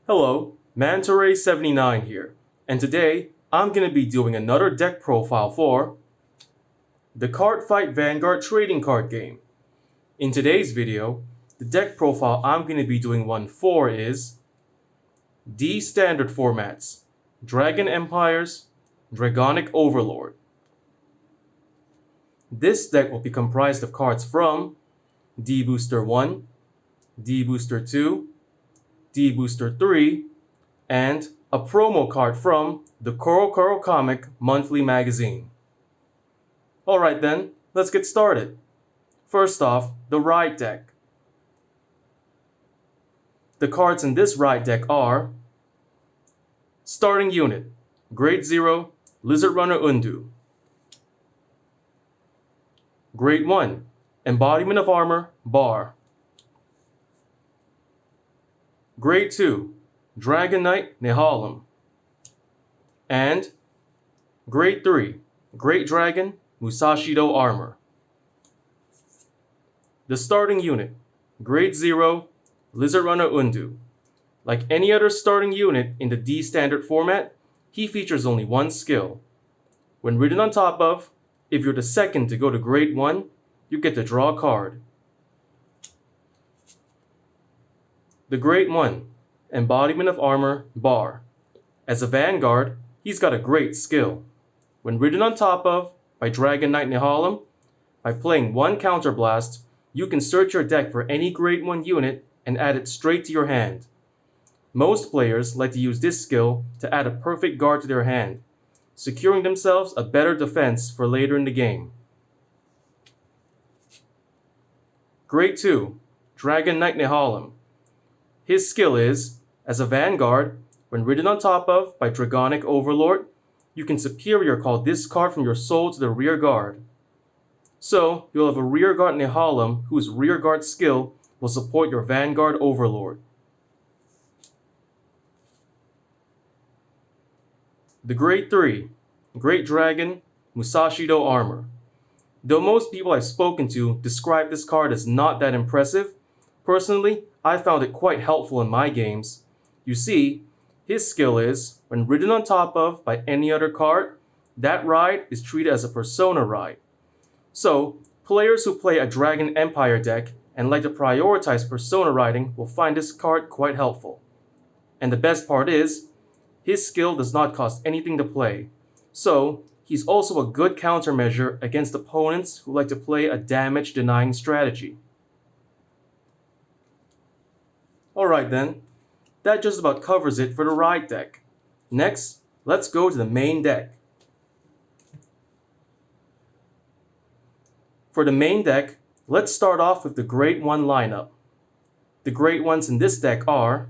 Hello, Mantaray79 here, and today I'm going to be doing another deck profile for the Cardfight Vanguard trading card game. In today's video, the deck profile I'm going to be doing one for is D standard formats, Dragon Empires, Dragonic Overlord. This deck will be comprised of cards from D-Booster 1, D-Booster 2, D-Booster 3, and a promo card from the Kagero Comic Monthly Magazine. Alright then, let's get started. First off, the Ride deck. The cards in this Ride deck are Starting Unit, Grade 0, Lizard Runner Undu. Grade 1, Embodiment of Armor, Bar. Grade 2, Dragon Knight Nehalem. And Grade 3, Great Dragon Bushiroad Armor. The starting unit, Grade 0, Lizard Runner Undu. Like any other starting unit in the D standard format, he features only one skill. When written on top of, if you're the second to go to Grade 1, you get to draw a card. The Grade 1, Embodiment of Armor, Bar. As a Vanguard, he's got a great skill. When written on top of by Dragon Knight Nehalem, by playing one Counterblast, you can search your deck for any Grade 1 unit and add it straight to your hand. Most players like to use this skill to add a perfect guard to their hand, securing themselves a better defense for later in the game. Grade 2, Dragon Knight Nehalem. His skill is, as a Vanguard, when written on top of by Dragonic Overlord, you can superior call this card from your soul to the rear guard. So, you'll have a rear guard Nehalem whose rear guard skill will support your Vanguard Overlord. The Grade 3, Great Dragon Bushiroad Armor. Though most people I've spoken to describe this card as not that impressive, personally, I found it quite helpful in my games. You see, his skill is, when written on top of by any other card, that ride is treated as a Persona ride. So, players who play a Dragon Empire deck and like to prioritize Persona riding will find this card quite helpful. And the best part is, his skill does not cost anything to play. So, he's also a good countermeasure against opponents who like to play a damage denying strategy. Alright then, that just about covers it for the Ride deck. Next, let's go to the main deck. For the main deck, let's start off with the Grade 1 lineup. The Grade 1s in this deck are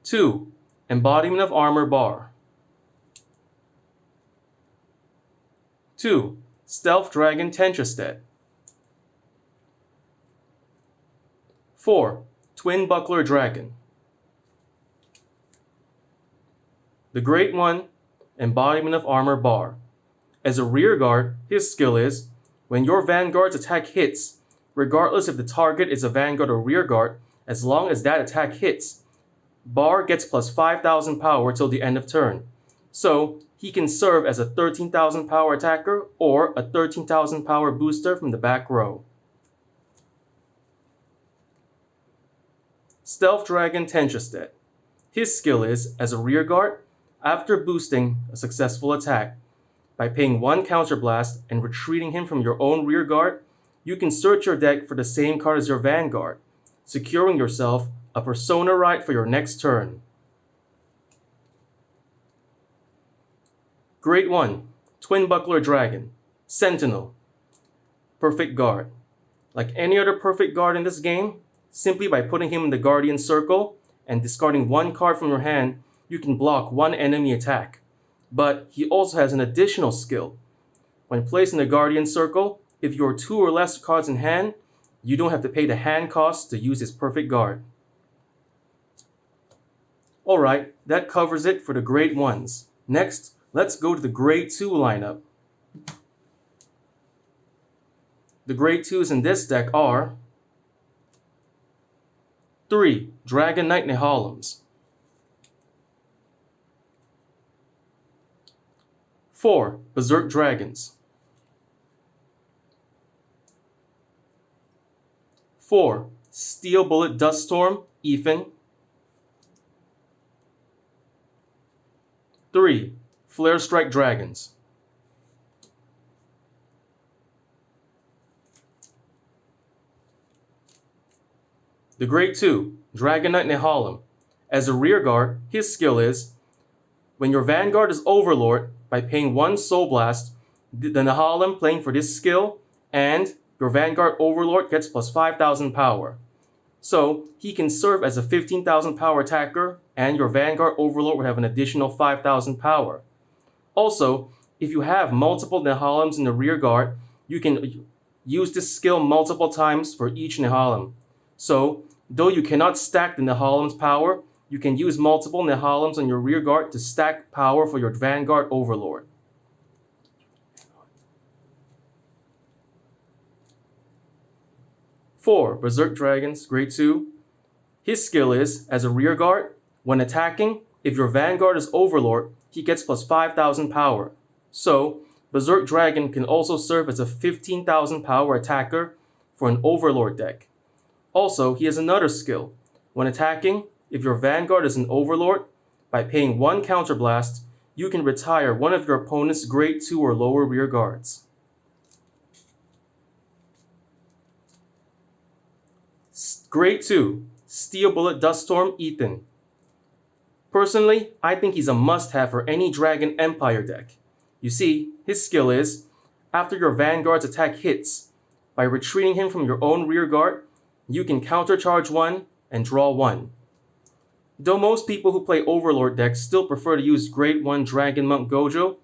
2. Embodiment of Armor, Bar. 2. Stealth Dragon Tenchestet. 4. Twin Buckler Dragon. The Grade 1, Embodiment of Armor, Bar. As a rear guard, his skill is, when your Vanguard's attack hits, regardless if the target is a Vanguard or rear guard, as long as that attack hits, Bar gets plus 5,000 power till the end of turn. So, he can serve as a 13,000 power attacker or a 13,000 power booster from the back row. Stealth Dragon Tenchestet. His skill is, as a rear guard, after boosting a successful attack, by paying one Counterblast and retreating him from your own rear guard, you can search your deck for the same card as your Vanguard, securing yourself a Persona ride for your next turn. Grade 1, Twin Buckler Dragon, Sentinel. Perfect guard. Like any other perfect guard in this game, simply by putting him in the Guardian Circle and discarding one card from your hand, you can block one enemy attack. But he also has an additional skill. When placed in the Guardian Circle, if you are 2 or less cards in hand, you don't have to pay the hand cost to use his perfect guard. Alright, that covers it for the Grade 1s. Next, let's go to the Grade 2 lineup. The Grade 2s in this deck are 3. Dragon Knight Nehalims. 4. Berserk Dragons. 4. Steel Bullet Duststorm Ethan. 3. Flare Strike Dragons. The Grade 2, Dragon Knight Nehalim. As a rearguard, his skill is, when your Vanguard is Overlord, by paying 1 Soul Blast, the Nehalim playing for this skill, and your Vanguard Overlord gets plus 5,000 power. So, he can serve as a 15,000 power attacker, and your Vanguard Overlord would have an additional 5,000 power. Also, if you have multiple Nehalims in the rearguard, you can use this skill multiple times for each Nehalim. So, though you cannot stack the Nehalim's power, you can use multiple Nehalims on your rearguard to stack power for your Vanguard Overlord. Four, Berserk Dragons, Grade 2. His skill is, as a rearguard, when attacking, if your Vanguard is Overlord, he gets plus 5,000 power. So, Berserk Dragon can also serve as a 15,000 power attacker for an Overlord deck. Also, he has another skill. When attacking, if your Vanguard is an Overlord, by paying 1 Counterblast, you can retire one of your opponent's Grade 2 or lower rear guards. Grade 2, Steel Bullet Duststorm Ethan. Personally, I think he's a must-have for any Dragon Empire deck. You see, his skill is, after your Vanguard's attack hits, by retreating him from your own rear guard, you can countercharge 1 and draw 1. Though most people who play Overlord decks still prefer to use Grade 1 Dragon Monk Gojo,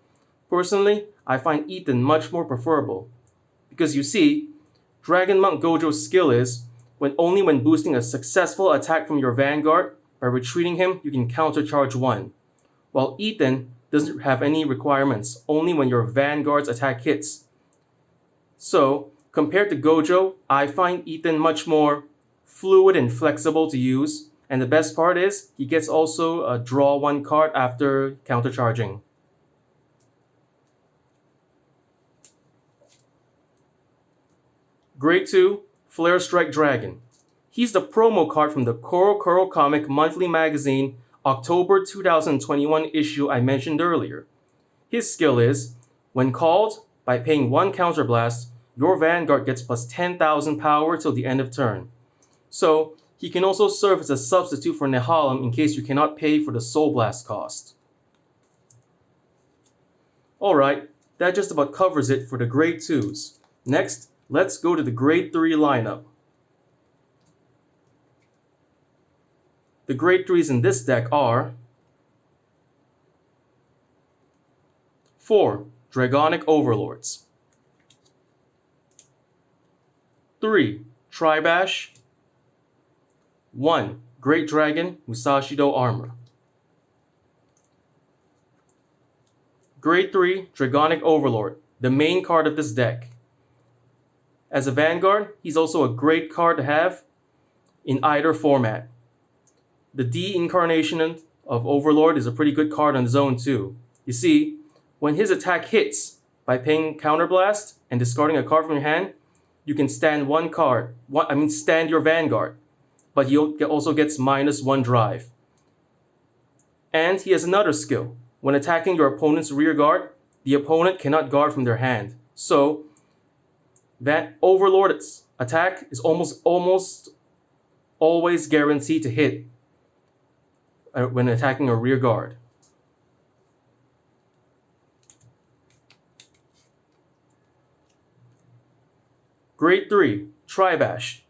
personally, I find Ethan much more preferable. Because you see, Dragon Monk Gojo's skill is, only when boosting a successful attack from your Vanguard, by retreating him, you can countercharge 1. While Ethan doesn't have any requirements, only when your Vanguard's attack hits. So, compared to Gojo, I find Ethan much more fluid and flexible to use, and the best part is, he gets also a draw 1 card after countercharging. Grade 2, Flare Strike Dragon. He's the promo card from the Koro Comic Monthly Magazine October 2021 issue I mentioned earlier. His skill is, when called, by paying 1 Counterblast, your Vanguard gets plus 10,000 power till the end of turn. So, he can also serve as a substitute for Nehalim in case you cannot pay for the Soul Blast cost. Alright, that just about covers it for the Grade 2s. Next, let's go to the Grade 3 lineup. The Grade 3s in this deck are 4. Dragonic Overlords. 3. Tribash. 1. Great Dragon Musashido Armor. Grade 3 Dragonic Overlord, the main card of this deck. As a Vanguard, he's also a great card to have in either format. The D incarnation of Overlord is a pretty good card on his own too. You see, when his attack hits by paying Counterblast and discarding a card from your hand, you can stand stand your Vanguard, but he also gets -1 drive. And he has another skill. When attacking your opponent's rear guard, the opponent cannot guard from their hand. So, that Overlord's attack is almost always guaranteed to hit when attacking a rear guard. Grade 3, Tribash.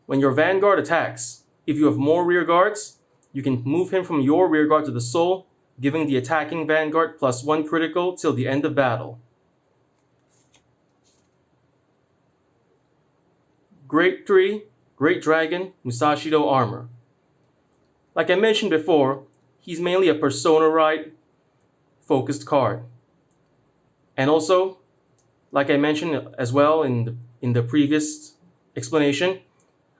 When your Vanguard attacks, if you have more rear guards, you can move him from your rear guard to the soul, giving the attacking Vanguard +1 critical till the end of battle. Grade 3, Great Dragon Musashido Armor. Like I mentioned before, he's mainly a Persona Ride focused card. And also, like I mentioned as well in the previous explanation,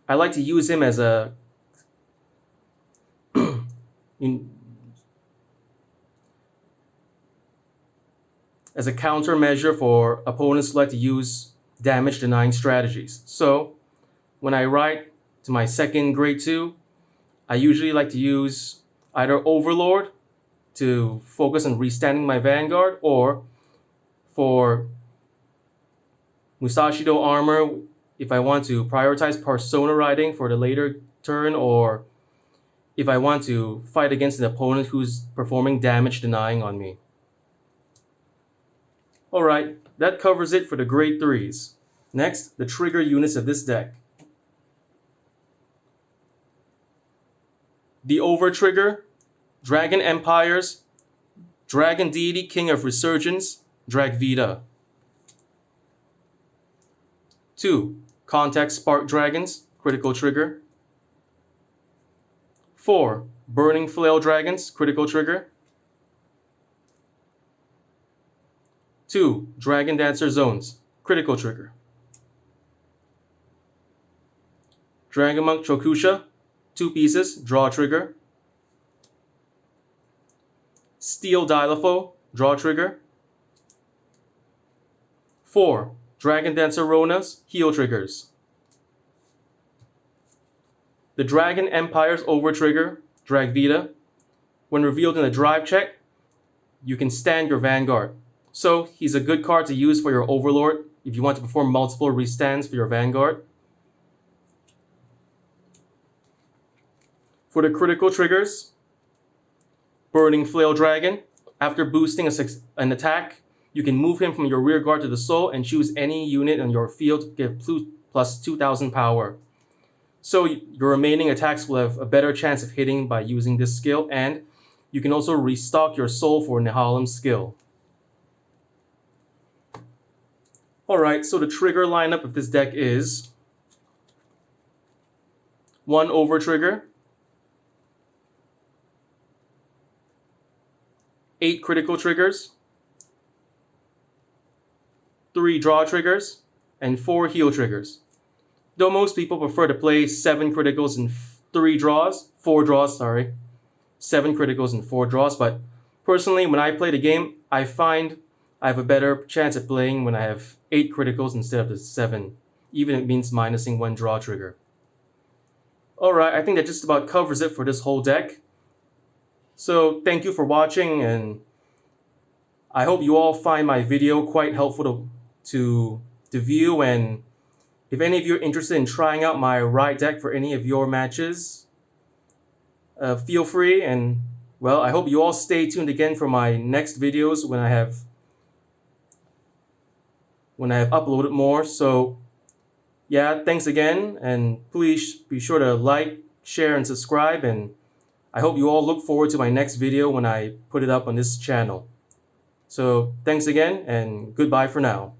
I like to use him as a as a countermeasure for opponents who like to use damage denying strategies. So when I ride to my second grade 2, I usually like to use either Overlord to focus on restanding my Vanguard, or for Musashido armor if I want to prioritize persona riding for the later turn, or if I want to fight against an opponent who's performing damage denying on me. Alright, that covers it for the grade 3s. Next, the trigger units of this deck. The Over trigger, Dragon Empires, Dragon Deity King of Resurgence, Dragvita. 2. Contact Spark Dragons, critical trigger. 4. Burning Flail Dragons, critical trigger. 2. Dragon Dancer Zones, critical trigger. Dragon Monk Chokusha, 2 pieces, draw trigger. Steel Dilopho, draw trigger. 4. Dragon Dancer Ronas, heal triggers. The Dragon Empire's Over trigger, Dragvita. When revealed in a drive check, you can stand your Vanguard. So he's a good card to use for your Overlord if you want to perform multiple restands for your Vanguard. For the critical triggers, Burning Flail Dragon. After boosting an attack, you can move him from your rear guard to the soul and choose any unit on your field to give plus 2,000 power. So your remaining attacks will have a better chance of hitting by using this skill, and you can also restock your soul for Nehalim's skill. Alright, so the trigger lineup of this deck is 1 Over trigger, 8 critical triggers, 3 draw triggers, and 4 heal triggers. Though most people prefer to play 7 criticals and 4 draws, 7 criticals and 4 draws, but personally when I play the game, I find I have a better chance at playing when I have 8 criticals instead of the 7, even if it means minusing 1 draw trigger. Alright, I think that just about covers it for this whole deck. So thank you for watching, and I hope you all find my video quite helpful to view, and if any of you are interested in trying out my ride deck for any of your matches, feel free, and well, I hope you all stay tuned again for my next videos when I have uploaded more. So yeah, thanks again, and please be sure to like, share, and subscribe, and I hope you all look forward to my next video when I put it up on this channel. So thanks again, and goodbye for now.